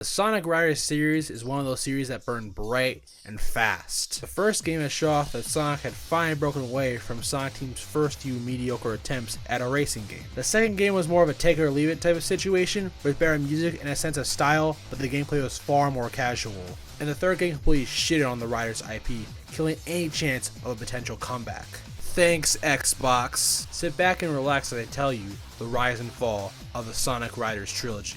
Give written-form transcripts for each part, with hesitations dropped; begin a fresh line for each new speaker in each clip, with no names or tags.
The Sonic Riders series is one of those series that burn bright and fast. The first game that showed off that Sonic had finally broken away from Sonic Team's first few mediocre attempts at a racing game. The second game was more of a take it or leave it type of situation, with better music and a sense of style, but the gameplay was far more casual. And the third game completely shitted on the Riders IP, killing any chance of a potential comeback. Thanks, Xbox. Sit back and relax as I tell you the rise and fall of the Sonic Riders trilogy.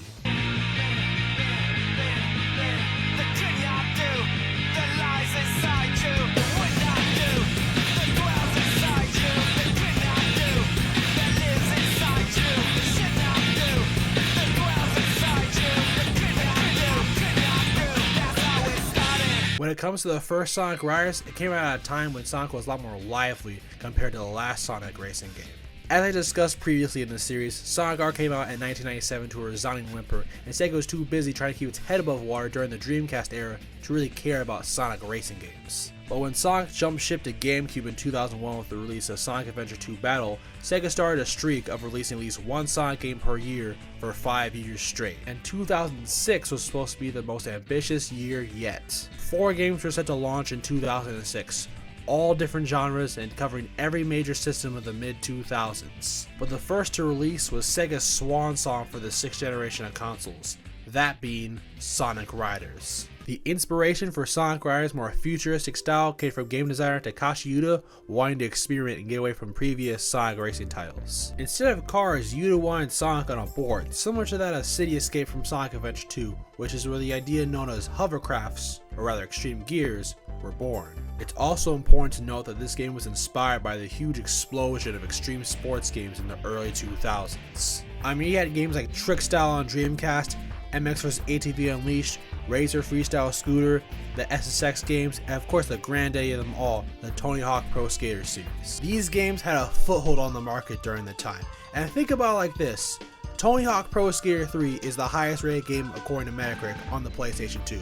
When it comes to the first Sonic Riders, it came out at a time when Sonic was a lot more lively compared to the last Sonic racing game. As I discussed previously in the series, Sonic R came out in 1997 to a resounding whimper, and Sega was too busy trying to keep its head above water during the Dreamcast era to really care about Sonic racing games. But when Sonic jumped ship to GameCube in 2001 with the release of Sonic Adventure 2 Battle, Sega started a streak of releasing at least one Sonic game per year for 5 years straight, and 2006 was supposed to be the most ambitious year yet. 4 games were set to launch in 2006, all different genres and covering every major system of the mid-2000s. But the first to release was Sega's swan song for the 6th generation of consoles, that being Sonic Riders. The inspiration for Sonic Riders' more futuristic style came from game designer Takashi Yuta wanting to experiment and get away from previous Sonic racing titles. Instead of cars, Yuta wanted Sonic on a board, similar to that of City Escape from Sonic Adventure 2, which is where the idea known as hovercrafts, or rather extreme gears, were born. It's also important to note that this game was inspired by the huge explosion of extreme sports games in the early 2000s. I mean, you had games like Trick Style on Dreamcast, MX vs ATV Unleashed, Razor Freestyle Scooter, the SSX games, and of course the granddaddy of them all, the Tony Hawk Pro Skater series. These games had a foothold on the market during the time, and think about it like this: Tony Hawk Pro Skater 3 is the highest rated game according to Metacritic on the PlayStation 2,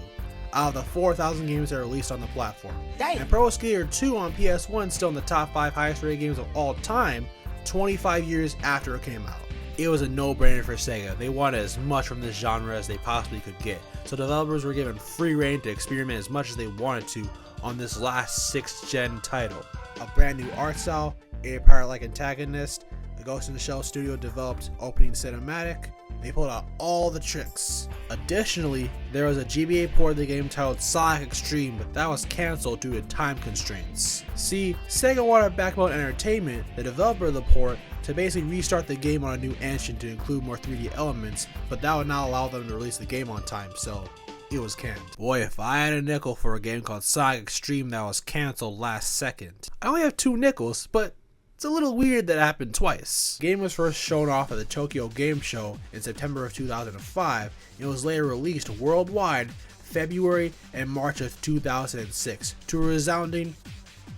out of the 4,000 games that are released on the platform.
Dang.
And Pro Skater 2 on PS1 still in the top 5 highest rated games of all time, 25 years after it came out. It was a no-brainer for Sega. They wanted as much from this genre as they possibly could get, so developers were given free reign to experiment as much as they wanted to on this last 6th gen title. A brand new art style, a pirate-like antagonist, the Ghost in the Shell studio developed opening cinematic. They pulled out all the tricks. Additionally, there was a GBA port of the game titled Sonic Extreme, but that was cancelled due to time constraints. See, Sega wanted Backbone Entertainment, the developer of the port, to basically restart the game on a new engine to include more 3D elements, but that would not allow them to release the game on time, so it was canned. Boy, if I had a nickel for a game called Sonic Extreme that was cancelled last second. I only have 2 nickels, but it's a little weird that it happened twice. The game was first shown off at the Tokyo Game Show in September of 2005, and was later released worldwide February and March of 2006 to a resounding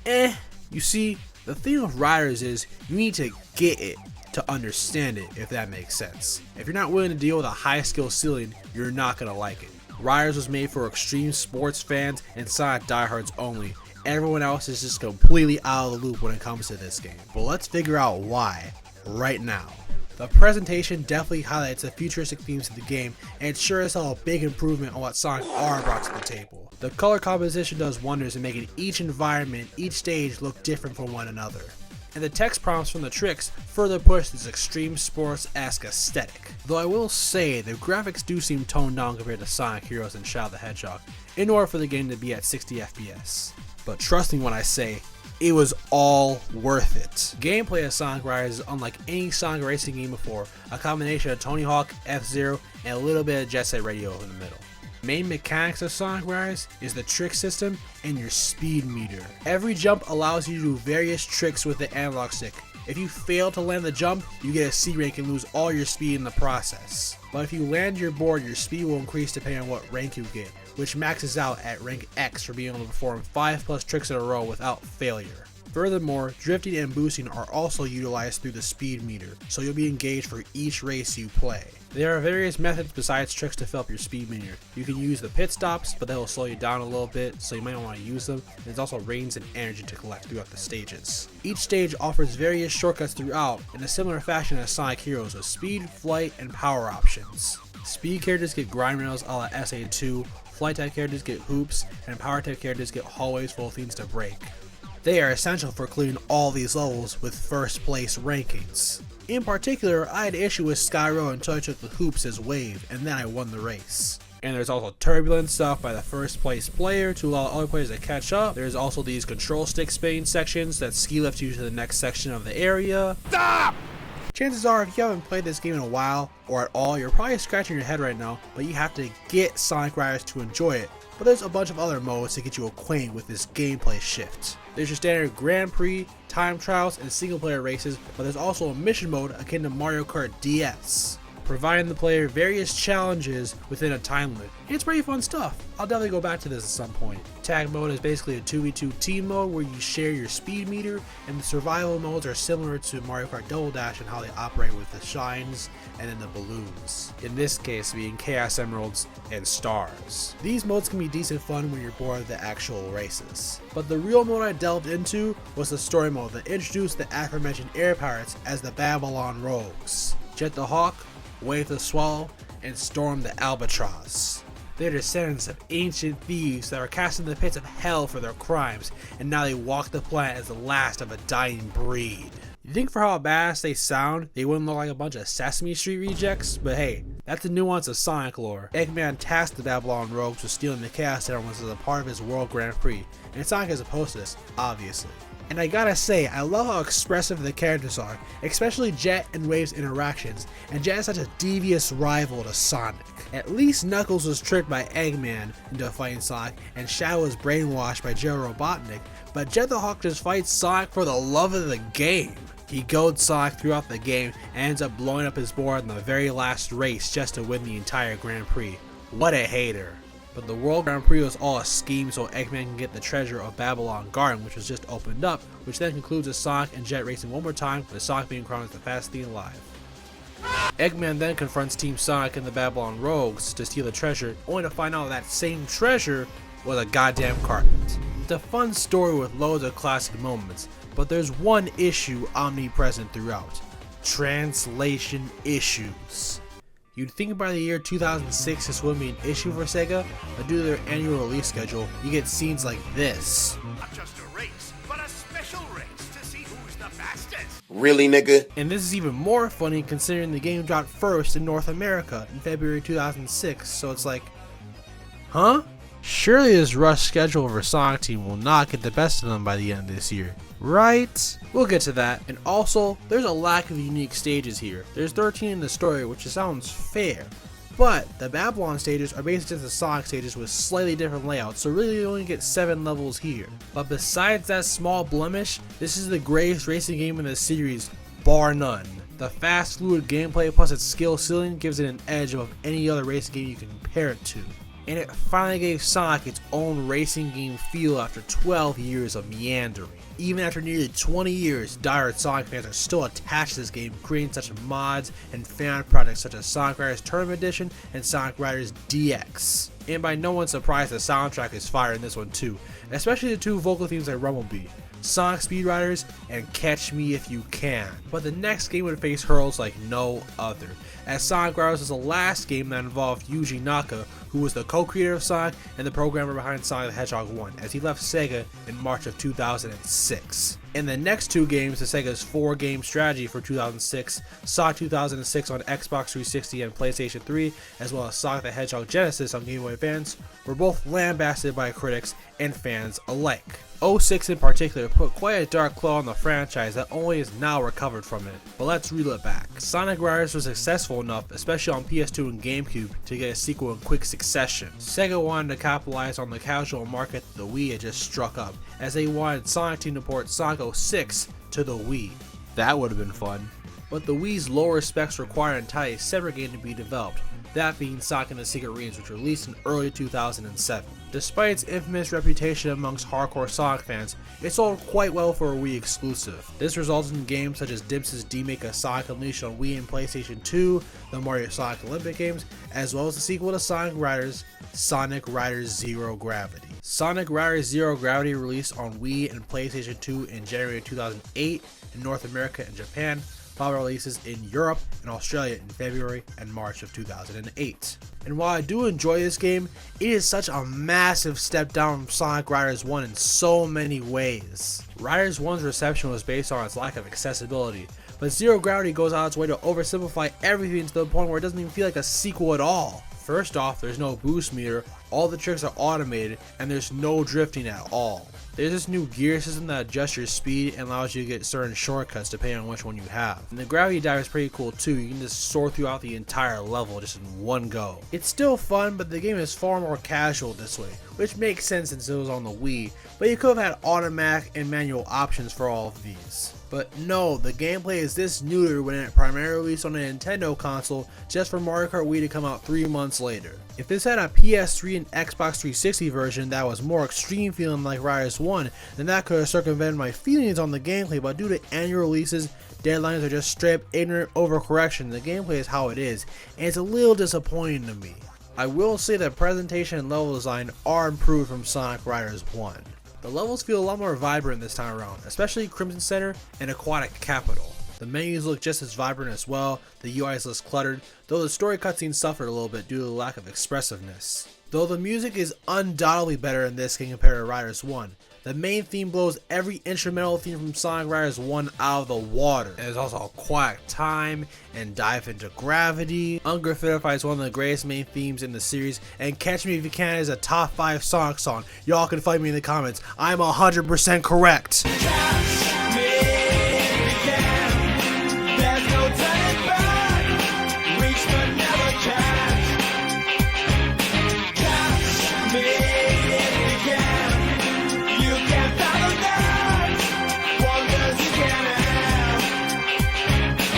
You see, the thing with Riders is you need to get it to understand it, if that makes sense. If you're not willing to deal with a high skill ceiling, you're not gonna like it. Riders was made for extreme sports fans and Sonic diehards only. Everyone else is just completely out of the loop when it comes to this game. But let's figure out why right now. The presentation definitely highlights the futuristic themes of the game, and it sure as hell a big improvement on what Sonic R brought to the table. The color composition does wonders in making each environment, each stage look different from one another. And the text prompts from the tricks further push this extreme sports-esque aesthetic. Though I will say, the graphics do seem toned down compared to Sonic Heroes and Shadow the Hedgehog, in order for the game to be at 60 FPS. But trust me when I say, it was all worth it. Gameplay of Sonic Riders is unlike any Sonic racing game before, a combination of Tony Hawk, F-Zero, and a little bit of Jet Set Radio in the middle. Main mechanics of Sonic Riders is the trick system and your speed meter. Every jump allows you to do various tricks with the analog stick. If you fail to land the jump, you get a C rank and lose all your speed in the process. But if you land your board, your speed will increase depending on what rank you get, which maxes out at rank X for being able to perform 5+ tricks in a row without failure. Furthermore, drifting and boosting are also utilized through the speed meter, so you'll be engaged for each race you play. There are various methods besides tricks to fill up your speed meter. You can use the pit stops, but that will slow you down a little bit, so you might not want to use them. There's also rings and energy to collect throughout the stages. Each stage offers various shortcuts throughout in a similar fashion as Sonic Heroes with speed, flight, and power options. Speed characters get grind rails a la SA2, flight type characters get hoops, and power type characters get hallways full of things to break. They are essential for clearing all these levels with first place rankings. In particular, I had an issue with Skyro until I took the hoops as wave, and then I won the race. And there's also turbulence stuff by the first place player to allow other players to catch up. There's also these control stick spinning sections that ski lift you to the next section of the area. Stop! Chances are, if you haven't played this game in a while, or at all, you're probably scratching your head right now, but you have to get Sonic Riders to enjoy it. But there's a bunch of other modes to get you acquainted with this gameplay shift. There's your standard Grand Prix, time trials, and single player races, but there's also a mission mode akin to Mario Kart DS, providing the player various challenges within a time limit. It's pretty fun stuff. I'll definitely go back to this at some point. Tag mode is basically a 2v2 team mode where you share your speed meter, and the survival modes are similar to Mario Kart Double Dash in how they operate with the shines and then the balloons. In this case being Chaos Emeralds and Stars. These modes can be decent fun when you're bored of the actual races. But the real mode I delved into was the story mode that introduced the aforementioned air pirates as the Babylon Rogues. Jet the Hawk, Wave the Swallow, and Storm the Albatross. They're descendants of ancient thieves that were cast in the pits of hell for their crimes, and now they walk the planet as the last of a dying breed. You think for how badass they sound, they wouldn't look like a bunch of Sesame Street rejects? But hey, that's the nuance of Sonic lore. Eggman tasked the Babylon Rogues with stealing the Chaos Emeralds as a part of his World Grand Prix, and Sonic is opposed to this, obviously. And I gotta say, I love how expressive the characters are, especially Jet and Wave's interactions, and Jet is such a devious rival to Sonic. At least Knuckles was tricked by Eggman into fighting Sonic, and Shadow was brainwashed by Joe Robotnik, but Jet the Hawk just fights Sonic for the love of the game. He goads Sonic throughout the game and ends up blowing up his board in the very last race just to win the entire Grand Prix. What a hater. But the World Grand Prix was all a scheme so Eggman can get the treasure of Babylon Garden, which was just opened up, which then concludes with Sonic and Jet racing one more time, with Sonic being crowned as the fastest thing alive. Eggman then confronts Team Sonic and the Babylon Rogues to steal the treasure, only to find out that same treasure was a goddamn carpet. It's a fun story with loads of classic moments, but there's one issue omnipresent throughout: translation issues. You'd think by the year 2006 this wouldn't be an issue for Sega, but due to their annual release schedule, you get scenes like this.
Not just a race, but a special race to see who's the fastest.
Really, nigga?
And this is even more funny considering the game dropped first in North America in February 2006, so it's like, huh? Surely this rush schedule for Sonic Team will not get the best of them by the end of this year, right? We'll get to that. And also, there's a lack of unique stages here. There's 13 in the story, which sounds fair, but the Babylon stages are basically just the Sonic stages with slightly different layouts, so really you only get 7 levels here. But besides that small blemish, this is the greatest racing game in the series, bar none. The fast, fluid gameplay plus its skill ceiling gives it an edge above any other racing game you can compare it to. And it finally gave Sonic its own racing game feel after 12 years of meandering. Even after nearly 20 years, diehard Sonic fans are still attached to this game, creating such mods and fan projects such as Sonic Riders Tournament Edition and Sonic Riders DX. And by no one's surprise, the soundtrack is fire in this one too, especially the 2 vocal themes like Rumblebee, Sonic Speed Riders, and Catch Me If You Can. But the next game would face hurdles like no other, as Sonic Riders was the last game that involved Yuji Naka, who was the co-creator of Sonic and the programmer behind Sonic the Hedgehog 1, as he left Sega in March of 2006. In the next 2 games, the Sega's 4-game strategy for 2006, Sonic 2006 on Xbox 360 and PlayStation 3, as well as Sonic the Hedgehog Genesis on Game Boy Advance, were both lambasted by critics and fans alike. 06 in particular put quite a dark claw on the franchise that only is now recovered from it. But let's reel it back. Sonic Riders was successful enough, especially on PS2 and GameCube, to get a sequel in quick succession. Sega wanted to capitalize on the casual market the Wii had just struck up, as they wanted Sonic Team to port Sonic 06 to the Wii. That would have been fun. But the Wii's lower specs required an entirely separate game to be developed, that being Sonic and the Secret Rings, which released in early 2007. Despite its infamous reputation amongst hardcore Sonic fans, it sold quite well for a Wii exclusive. This resulted in games such as Dimps' remake of Sonic Unleashed on Wii and PlayStation 2, the Mario Sonic Olympic games, as well as the sequel to Sonic Riders, Sonic Riders Zero Gravity. Sonic Riders Zero Gravity released on Wii and PlayStation 2 in January 2008 in North America and Japan, followed releases in Europe and Australia in February and March of 2008. And while I do enjoy this game, it is such a massive step down from Sonic Riders 1 in so many ways. Riders 1's reception was based on its lack of accessibility, but Zero Gravity goes out its way to oversimplify everything to the point where it doesn't even feel like a sequel at all. First off, there's no boost meter, all the tricks are automated, and there's no drifting at all. There's this new gear system that adjusts your speed and allows you to get certain shortcuts depending on which one you have. And the gravity dive is pretty cool too, you can just soar throughout the entire level just in one go. It's still fun, but the game is far more casual this way, which makes sense since it was on the Wii, but you could have had automatic and manual options for all of these. But no, the gameplay is this neutered when it primarily released on a Nintendo console just for Mario Kart Wii to come out 3 months later. If this had a PS3 and Xbox 360 version that was more extreme feeling like Riders 1, then that could have circumvented my feelings on the gameplay, but due to annual releases, deadlines, or just straight up ignorant overcorrection, the gameplay is how it is, and it's a little disappointing to me. I will say that presentation and level design are improved from Sonic Riders 1. The levels feel a lot more vibrant this time around, especially Crimson Center and Aquatic Capital. The menus look just as vibrant as well, the UI is less cluttered, though the story cutscenes suffered a little bit due to the lack of expressiveness. Though the music is undoubtedly better in this game compared to Riders 1, the main theme blows every instrumental theme from Sonic Riders 1 out of the water. And there's also Aquatic Time and Dive into Gravity. Ungraffitified is one of the greatest main themes in the series, and Catch Me If You Can is a top 5 Sonic song. Y'all can fight me in the comments. I'm 100% correct.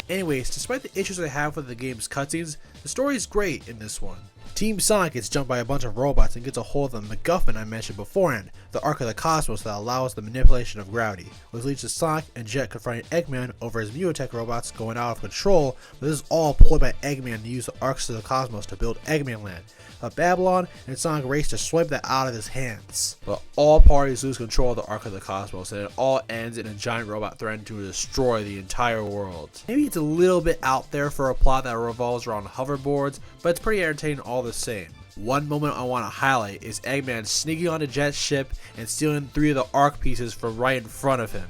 Anyways, despite the issues I have with the game's cutscenes, the story is great in this one. Team Sonic gets jumped by a bunch of robots and gets a hold of the MacGuffin I mentioned beforehand, the Arc of the Cosmos that allows the manipulation of gravity, which leads to Sonic and Jet confronting Eggman over his Muotech robots going out of control, but this is all ploy by Eggman to use the Arcs of the Cosmos to build Eggman Land. But Babylon and Sonic race to swipe that out of his hands. But all parties lose control of the Arc of the Cosmos, and it all ends in a giant robot threatening to destroy the entire world. Maybe it's a little bit out there for a plot that revolves around hoverboards, but it's pretty entertaining all the same. One moment I want to highlight is Eggman sneaking onto Jet's ship and stealing 3 of the Arc pieces from right in front of him.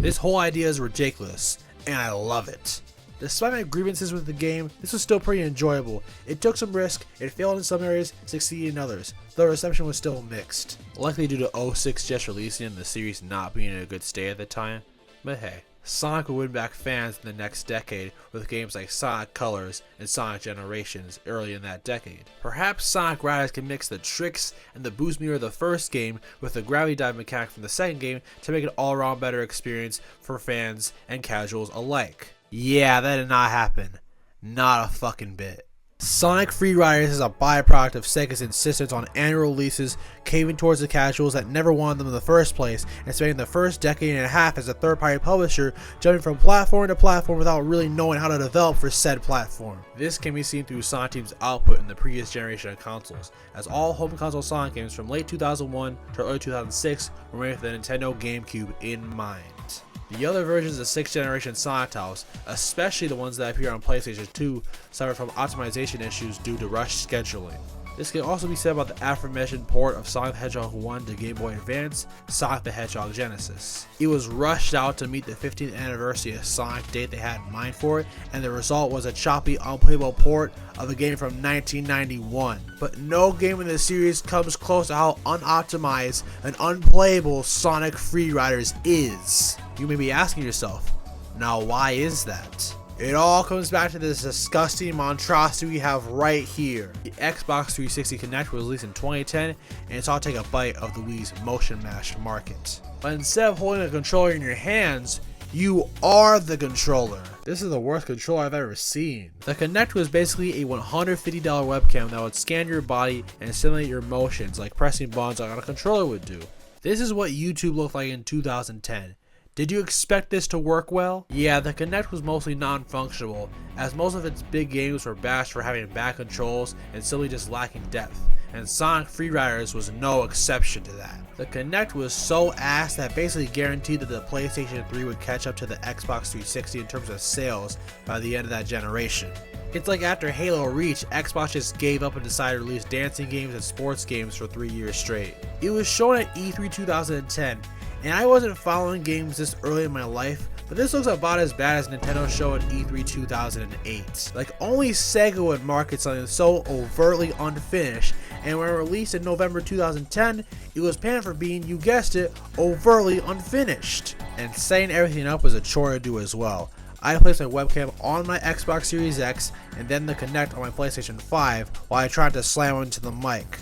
This whole idea is ridiculous, and I love it. Despite my grievances with the game, this was still pretty enjoyable. It took some risk, it failed in some areas, succeeded in others, though reception was still mixed. Likely due to 06 just releasing and the series not being in a good state at the time, but hey. Sonic will win back fans in the next decade with games like Sonic Colors and Sonic Generations early in that decade. Perhaps Sonic Riders can mix the tricks and the boost meter of the first game with the gravity dive mechanic from the second game to make an all-around better experience for fans and casuals alike. Yeah, that did not happen. Not a fucking bit. Sonic Free Riders is a byproduct of Sega's insistence on annual releases, caving towards the casuals that never wanted them in the first place, and spending the first decade and a half as a third-party publisher, jumping from platform to platform without really knowing how to develop for said platform. This can be seen through Sonic Team's output in the previous generation of consoles, as all home console Sonic games from late 2001 to early 2006 were made with the Nintendo GameCube in mind. The other versions of 6th generation Sonic titles, especially the ones that appear on PlayStation 2, suffer from optimization issues due to rushed scheduling. This can also be said about the aforementioned port of Sonic the Hedgehog 1 to Game Boy Advance, Sonic the Hedgehog Genesis. It was rushed out to meet the 15th anniversary of Sonic date they had in mind for it, and the result was a choppy, unplayable port of a game from 1991. But no game in the series comes close to how unoptimized and unplayable Sonic Free Riders is. You may be asking yourself, now why is that? It all comes back to this disgusting monstrosity we have right here. The Xbox 360 Kinect was released in 2010, and it's all to take a bite of the Wii's motion mash market. But instead of holding a controller in your hands, you are the controller. This is the worst controller I've ever seen. The Kinect was basically a $150 webcam that would scan your body and simulate your motions like pressing buttons on a controller would do. This is what YouTube looked like in 2010. Did you expect this to work well? Yeah, the Kinect was mostly non-functional, as most of its big games were bashed for having bad controls and simply just lacking depth, and Sonic Freeriders was no exception to that. The Kinect was so ass that basically guaranteed that the PlayStation 3 would catch up to the Xbox 360 in terms of sales by the end of that generation. It's like after Halo Reach, Xbox just gave up and decided to release dancing games and sports games for 3 years straight. It was shown at E3 2010, and I wasn't following games this early in my life, but this looks about as bad as Nintendo showed at E3 2008. Like, only Sega would market something so overtly unfinished, and when released in November 2010, it was panned for being, you guessed it, overtly unfinished. And setting everything up was a chore to do as well. I placed my webcam on my Xbox Series X and then the Kinect on my PlayStation 5 while I tried to slam it into the mic.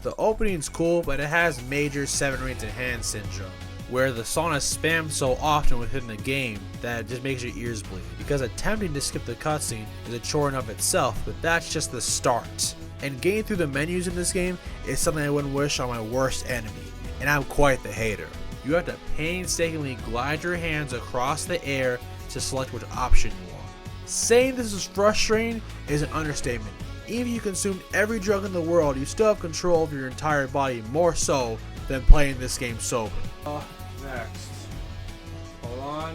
The opening's cool, but it has major 7 rings in hand syndrome, where the song is spammed so often within the game that it just makes your ears bleed, because attempting to skip the cutscene is a chore in of itself, but that's just the start. And getting through the menus in this game is something I wouldn't wish on my worst enemy, and I'm quite the hater. You have to painstakingly glide your hands across the air to select which option you want. Saying this is frustrating is an understatement. Even if you consumed every drug in the world, you still have control of your entire body more so than playing this game sober. Next. Hold on.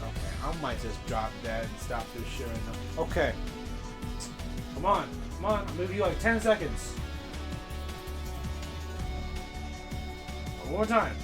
Okay, I might just drop that and stop this shit right now. Okay. Come on. I'll give you like 10 seconds. One more time.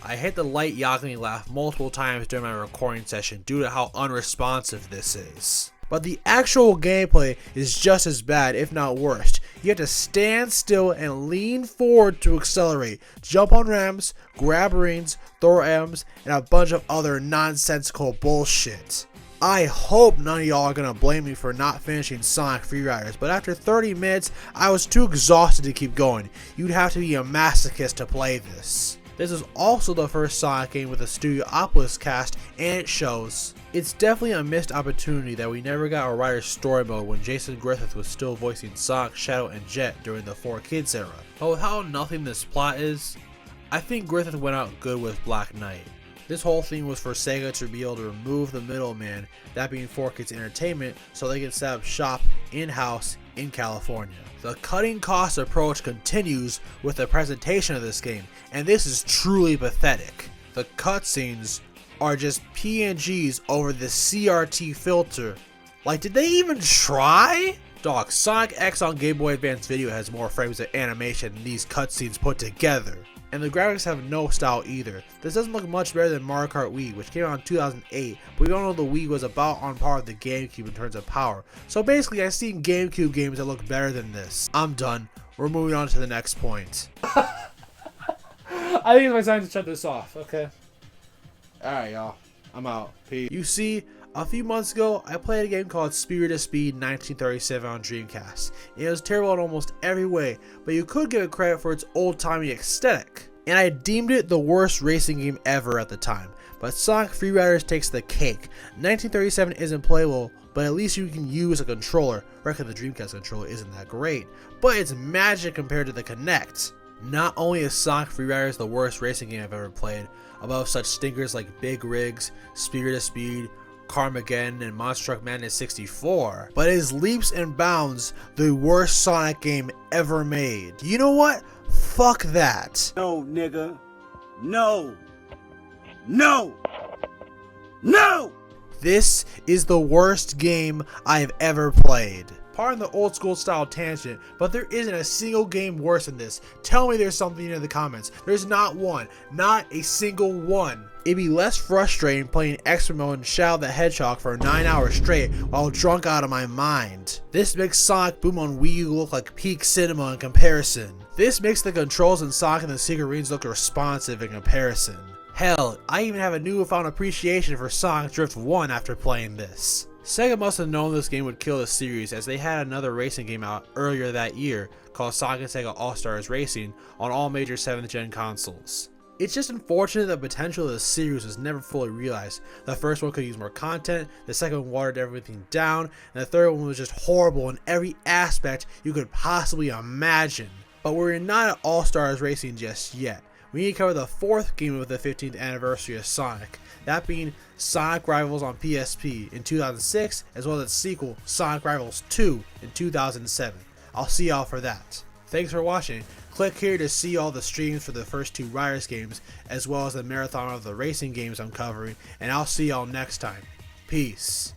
I hit the light Yagami laugh multiple times during my recording session due to how unresponsive this is. But the actual gameplay is just as bad, if not worse. You have to stand still and lean forward to accelerate, jump on ramps, grab rings, throw M's, and a bunch of other nonsensical bullshit. I hope none of y'all are gonna blame me for not finishing Sonic Freeriders, but after 30 minutes, I was too exhausted to keep going. You'd have to be a masochist to play this. This is also the first Sonic game with a Studiopolis cast, and it shows. It's definitely a missed opportunity that we never got a writer's story mode when Jason Griffith was still voicing Sonic, Shadow, and Jet during the 4Kids era. But with how nothing this plot is, I think Griffith went out good with Black Knight. This whole thing was for Sega to be able to remove the middleman, that being 4Kids Entertainment, so they can set up shop in-house in California. The cutting cost approach continues with the presentation of this game, and this is truly pathetic. The cutscenes are just PNGs over the CRT filter. Like, did they even try? Dog, Sonic X on Game Boy Advance Video has more frames of animation than these cutscenes put together. And the graphics have no style either. This doesn't look much better than Mario Kart Wii, which came out in 2008, but we all know the Wii was about on par with the GameCube in terms of power. So basically, I've seen GameCube games that look better than this. I'm done. We're moving on to the next point. I think it's my time to shut this off, okay? Alright, y'all. I'm out. Peace. You see, a few months ago, I played a game called Spirit of Speed 1937 on Dreamcast. It was terrible in almost every way, but you could give it credit for its old-timey aesthetic. And I deemed it the worst racing game ever at the time. But Sonic Freeriders takes the cake. 1937 isn't playable, but at least you can use a controller. Reckon the Dreamcast controller isn't that great, but it's magic compared to the Kinect. Not only is Sonic Freeriders the worst racing game I've ever played, above such stinkers like Big Rigs, Spirit of Speed, Carmageddon, and Monster Truck Madness 64, but it is leaps and bounds the worst Sonic game ever made. You know what? Fuck that.
No, nigga. No. No. No!
This is the worst game I've ever played. Pardon the old school style tangent, but there isn't a single game worse than this. Tell me there's something in the comments. There's not one. Not a single one. It'd be less frustrating playing Extra Mode and Shadow the Hedgehog for 9 hours straight while drunk out of my mind. This makes Sonic Boom on Wii U look like peak cinema in comparison. This makes the controls in Sonic and the Secret Rings look responsive in comparison. Hell, I even have a newfound appreciation for Sonic Drift 1 after playing this. Sega must have known this game would kill the series, as they had another racing game out earlier that year called Sonic and Sega All-Stars Racing on all major 7th gen consoles. It's just unfortunate that the potential of the series was never fully realized. The first one could use more content, the second one watered everything down, and the third one was just horrible in every aspect you could possibly imagine. But we're not at All Stars Racing just yet. We need to cover the fourth game of the 15th anniversary of Sonic, that being Sonic Rivals on PSP in 2006, as well as its sequel, Sonic Rivals 2 in 2007. I'll see y'all for that. Thanks for watching. Click here to see all the streams for the first 2 Riders games, as well as the marathon of the racing games I'm covering, and I'll see y'all next time. Peace.